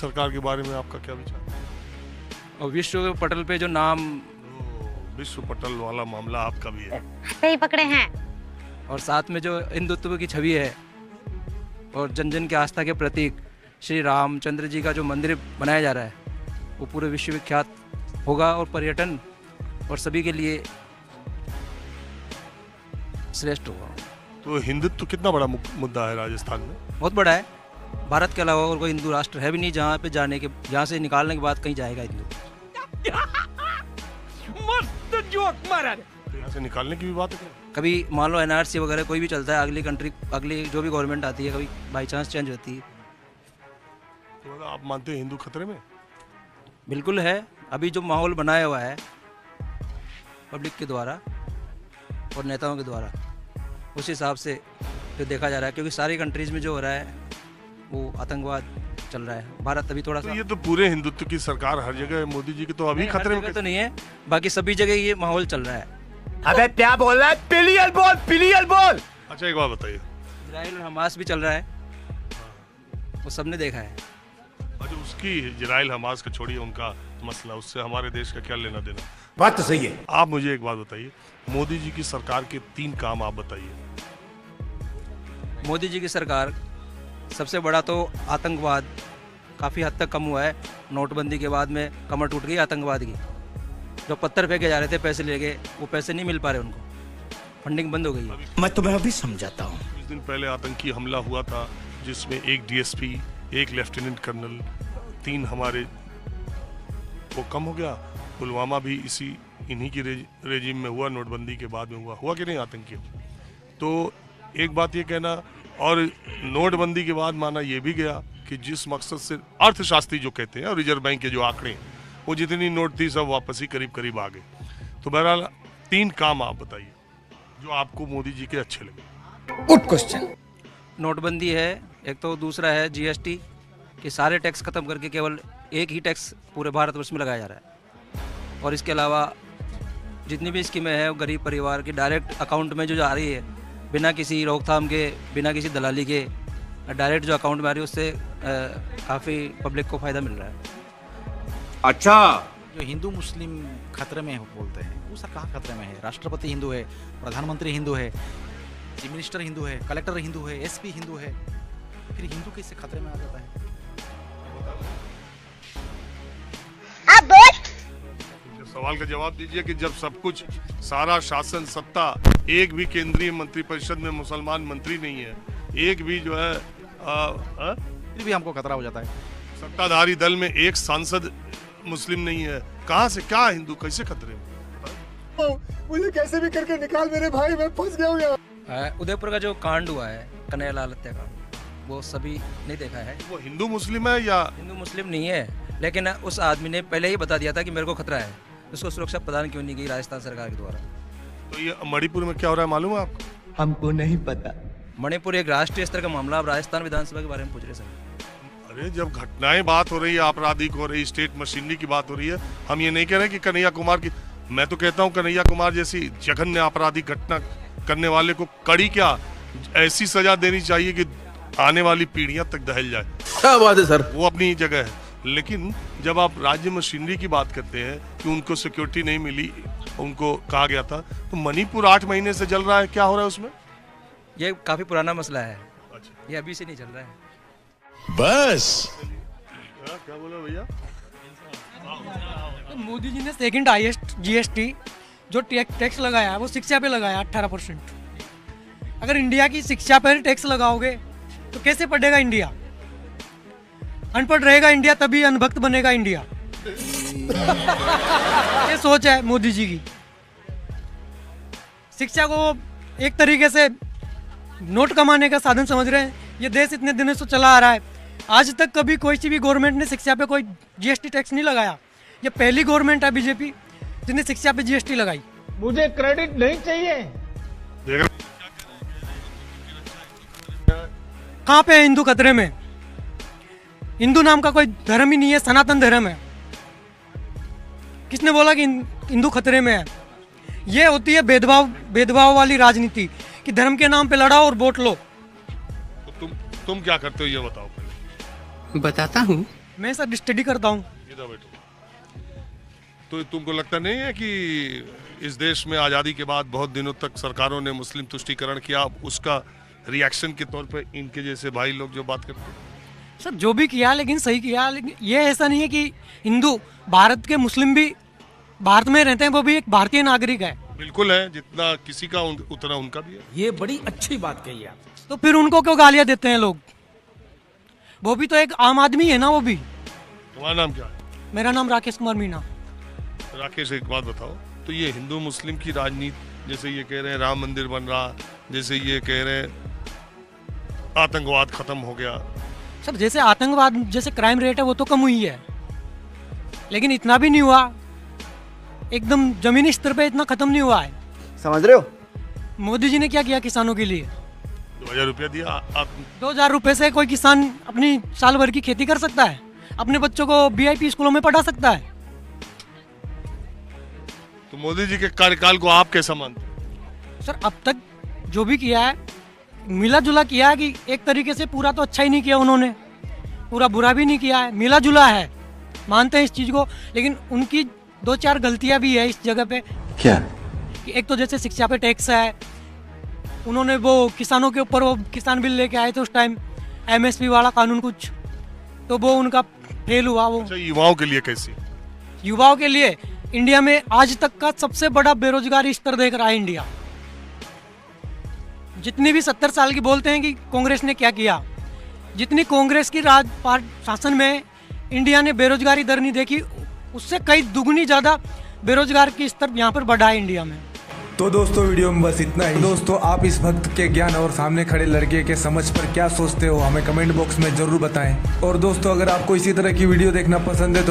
सरकार के बारे में आपका क्या विचार है? और विश्व पटल पे जो नाम विश्व पटल वाला मामला आपका भी है। सही पकड़े हैं। और साथ में जो हिंदुत्व की छवि है और जन जन की आस्था के प्रतीक श्री रामचंद्र जी का जो मंदिर बनाया जा रहा है वो पूरे विश्व विख्यात होगा और पर्यटन और सभी के लिए श्रेष्ठ होगा। तो हिंदुत्व कितना बड़ा मुद्दा है राजस्थान में? बहुत बड़ा है। भारत के अलावा और कोई हिंदू राष्ट्र है भी नहीं जहाँ पे जाने के, यहाँ से निकालने के बाद कहीं जाएगा हिंदू। मस्त जोक मारा। तो यहाँ से निकालने की भी बात है क्या? कभी मान लो एनआरसी वगैरह कोई भी चलता है, अगली कंट्री अगली जो भी गवर्नमेंट आती है कभी बाई चांस चेंज होती है। तो आप मानते हैं हिंदू खतरे में? बिल्कुल है। अभी जो माहौल बनाया हुआ है पब्लिक के द्वारा और नेताओं के द्वारा, उस हिसाब से जो देखा जा रहा है, क्योंकि सारी कंट्रीज में जो हो रहा है वो आतंकवाद चल रहा है। भारत अभी थोड़ा तो सा ये तो पूरे हिंदुत्व की सरकार हर जगह है, मोदी जी की तो अभी खतरे में तो नहीं है, बाकी सभी जगह ये माहौल चल रहा है। अबे क्या बोल रहा है? पिलियल बोल, पिलियल बोल। अच्छा एक बात बताइए, इजराइल और हमास भी चल रहा है, वो सबने देखा है। अच्छा उसकी इजराइल हमास का छोड़िए, उनका मसला, उससे हमारे देश का क्या लेना देना? बात तो सही है। आप मुझे एक बात बताइए, मोदी जी की सरकार के 3 काम आप बताइए। मोदी जी की सरकार सबसे बड़ा तो आतंकवाद काफ़ी हद तक कम हुआ है। नोटबंदी के बाद में कमर टूट गई आतंकवाद की। जो पत्थर फेंके जा रहे थे पैसे लेके, वो पैसे नहीं मिल पा रहे उनको, फंडिंग बंद हो गई है। मैं तुम्हें अभी समझाता हूँ। कुछ दिन पहले आतंकी हमला हुआ था जिसमें एक डीएसपी, एक लेफ्टिनेंट कर्नल, 3 हमारे, वो कम हो गया। पुलवामा भी इन्हीं की रेजिम में हुआ, नोटबंदी के बाद में हुआ कि नहीं आतंकी? तो एक बात ये कहना, और नोटबंदी के बाद माना ये भी गया कि जिस मकसद से अर्थशास्त्री जो कहते हैं और रिजर्व बैंक के जो आंकड़े, वो जितनी नोट थी सब वापस ही करीब करीब आ गए। तो बहरहाल 3 काम आप बताइए जो आपको मोदी जी के अच्छे लगे। Good question. नोटबंदी है एक, तो दूसरा है जीएसटी, कि सारे टैक्स खत्म करके केवल एक ही टैक्स पूरे भारतवर्ष में लगाया जा रहा है। और इसके अलावा जितनी भी स्कीमें हैं वो गरीब परिवार की डायरेक्ट अकाउंट में जो जा रही है, बिना किसी रोकथाम के, बिना किसी दलाली के, डायरेक्ट जो अकाउंट में आ रही है, उससे काफ़ी पब्लिक को फ़ायदा मिल रहा है। अच्छा, जो हिंदू मुस्लिम खतरे में बोलते हैं वो सर कहाँ खतरे में है? राष्ट्रपति हिंदू है, प्रधानमंत्री हिंदू है, चीफ मिनिस्टर हिंदू है, कलेक्टर हिंदू है, एसपी हिंदू है, फिर हिंदू किससे खतरे में आ जाता है? सवाल का जवाब दीजिए कि जब सब कुछ, सारा शासन सत्ता, एक भी केंद्रीय मंत्रिपरिषद में मुसलमान मंत्री नहीं है, एक भी जो है फिर भी हमको खतरा हो जाता है। सत्ताधारी दल में एक सांसद मुस्लिम नहीं है, कहाँ से क्या हिंदू कैसे खतरे में? मुझे कैसे भी करके निकाल मेरे भाई, मैं फंस गया हूँ यार। उदयपुर का जो कांड हुआ है, कन्हैयालाल हत्याकांड, वो सभी ने देखा है। वो हिंदू मुस्लिम है या? हिंदू मुस्लिम नहीं है, लेकिन उस आदमी ने पहले ही बता दिया था कि मेरे को खतरा है। उसको सुरक्षा प्रदान क्यों नहीं की राजस्थान सरकार के द्वारा? तो ये मणिपुर में क्या हो रहा है मालूम है आपको? हमको नहीं पता। मणिपुर एक राष्ट्रीय स्तर का मामला। आप राजस्थान विधानसभा के बारे में पूछ रहे सर? अरे जब घटनाएं बात हो रही है, आपराधिक हो रही, स्टेट मशीनरी की बात हो रही है, हम ये नहीं कह रहे कि कन्हैया कुमार की, मैं तो कहता हूँ कन्हैया कुमार जैसी जघन्य आपराधिक घटना करने वाले को कड़ी क्या ऐसी सजा देनी चाहिए कि आने वाली पीढ़ियां तक दहल जाए। क्या बात है सर। वो अपनी जगह है, लेकिन जब आप राज्य मशीनरी की बात करते हैं कि उनको सिक्योरिटी नहीं मिली, उनको कहा गया था, तो मणिपुर 8 महीने से जल रहा है, क्या हो रहा है उसमें? ये काफी पुराना मसला है, अच्छा, ये अभी से नहीं चल रहा है। बस क्या बोला भैया? तो मोदी जी ने सेकंड हाईएस्ट जीएसटी जो टैक्स लगाया है वो शिक्षा पे लगाया 18%। अगर इंडिया की शिक्षा पर टैक्स लगाओगे तो कैसे पढ़ेगा इंडिया? अनपढ़ रहेगा इंडिया, तभी अनभक्त बनेगा इंडिया। ये सोच है मोदी जी की। शिक्षा को एक तरीके से नोट कमाने का साधन समझ रहे हैं। ये देश इतने दिनों से चला आ रहा है, आज तक कभी कोई सी भी गवर्नमेंट ने शिक्षा पे कोई जीएसटी टैक्स नहीं लगाया। ये पहली गवर्नमेंट है बीजेपी जिसने शिक्षा पे जीएसटी लगाई। मुझे क्रेडिट नहीं चाहिए। कहाँ पे है हिंदू खतरे में? हिंदू नाम का कोई धर्म ही नहीं है, सनातन धर्म है। किसने बोला कि हिंदू खतरे में है? ये होती है भेदभाव वाली राजनीति कि धर्म के नाम पे लड़ाओ और वोट लो। तो तुम क्या करते हो ये बताओ पहले। बताता हूँ। मैं सर स्टडी करता हूँ। इधर बैठो। तो तुमको लगता नहीं है कि इस देश में आज़ादी के बाद बहुत दिनों तक सरकारों ने मुस्लिम तुष्टीकरण किया, उसका रिएक्शन के तौर पे इनके जैसे भाई लोग जो बात करते हैं? सर जो भी किया लेकिन सही किया, लेकिन ये ऐसा नहीं है कि हिंदू भारत के मुस्लिम भी भारत में रहते हैं, वो भी एक भारतीय नागरिक है। बिल्कुल है, जितना किसी का उतना उनका भी है। ये बड़ी अच्छी बात कही आप। तो फिर उनको क्यों गालियाँ देते हैं लोग? वो भी तो एक आम आदमी है ना। वो भी। तुम्हारा नाम क्या है? मेरा नाम राकेश कुमार मीना। राकेश, एक बात बताओ, तो ये हिंदू मुस्लिम की राजनीति, जैसे ये कह रहे हैं राम मंदिर बन रहा, जैसे ये कह रहे हैं आतंकवाद खत्म हो गया। सर जैसे आतंकवाद जैसे क्राइम रेट है वो तो कम हुई है, लेकिन इतना भी नहीं हुआ, एकदम जमीनी स्तर पे इतना खत्म नहीं हुआ है। समझ रहे हो? मोदी जी ने क्या किया किसानों के लिए? 2000 रुपया दिया। 2000 रुपए से कोई किसान अपनी साल भर की खेती कर सकता है, अपने बच्चों को VIP स्कूलों में पढ़ा सकता है। तो मोदी जी के कार्यकाल को आप कैसा मानते हैं? सर अब तक जो भी किया है मिला जुला किया है, कि एक तरीके से पूरा तो अच्छा ही नहीं किया उन्होंने, पूरा बुरा भी नहीं किया है, मिला जुला है, मानते हैं इस चीज़ को। लेकिन उनकी 2-4 गलतियां भी है इस जगह पे। क्या? कि एक तो जैसे शिक्षा पे टैक्स है, उन्होंने वो किसानों के ऊपर वो किसान बिल लेके आए थे उस टाइम, MSP वाला कानून कुछ, तो वो उनका फेल हुआ। वो अच्छा, युवाओं के लिए कैसी? युवाओं के लिए इंडिया में आज तक का सबसे बड़ा बेरोजगारी स्तर देख रहा है इंडिया। जितनी भी 70 साल की बोलते हैं कि कांग्रेस ने क्या किया, जितनी कांग्रेस की शासन में इंडिया ने बेरोजगारी दर नहीं देखी, उससे कई दुगनी ज़्यादा बेरोजगार की स्तर यहाँ पर बढ़ा है इंडिया में। तो दोस्तों वीडियो में बस इतना ही। दोस्तों आप इस भक्त के ज्ञान और सामने खड़े लड़के के समझ पर क्या सोचते हो, हमें कमेंट बॉक्स में जरूर बताएं। और दोस्तों अगर आपको इसी तरह की वीडियो देखना पसंद है तो